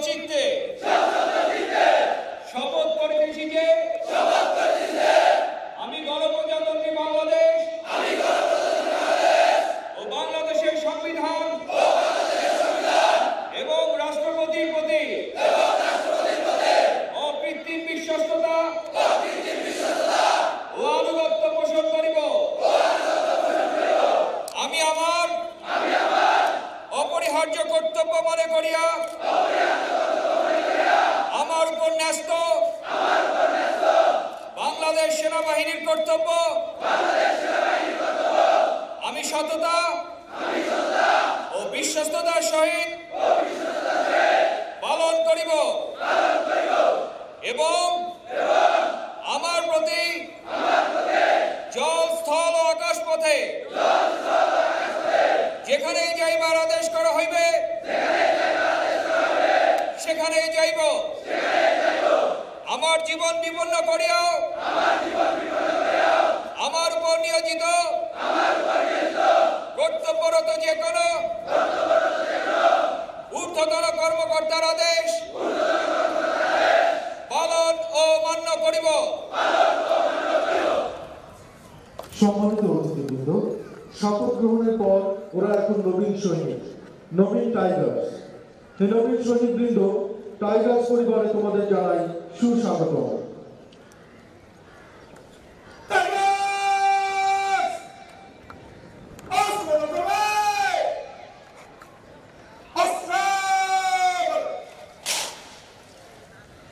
চিত্তে শপথ করিতেছি যে আমি গণপ্রজাতন্ত্রী বাংলাদেশ ও বাংলাদেশের সংবিধান এবং রাষ্ট্রপতির প্রতি অকৃত্রিম বিশ্বস্ততা ও আনুগত্য পোষণ করিব। আমি আমার অপরিহার্য কর্তব্য মনে করিয়া আমার উপর ন্যস্ত বাংলাদেশ সেনাবাহিনীর কর্তব্য আমি সততা ও বিশ্বস্ততার সহিত পালন করিব এবং আমার প্রতি জল, স্থল ও আকাশ পথে যেখানেই যাইবার আদেশ করা হইবে সেখানেই যাইব। আমার জীবন বিপন্ন করিয়াও আমার উপর নিয়োজিত কর্তব্যরত যে কোনো ঊর্ধ্বতন কর্মকর্তার আদেশ পালন ও মান্য করিব। সম্মানিত অতিথিবৃন্দ, শপথ গ্রহণের পর ওরা এখন নবীন সৈনিক, নবীন টাইগার্স। নবীন সৈনিকবৃন্দ, টাইগার্স পরিবারে তোমাদের জানাই সুস্বাগতম।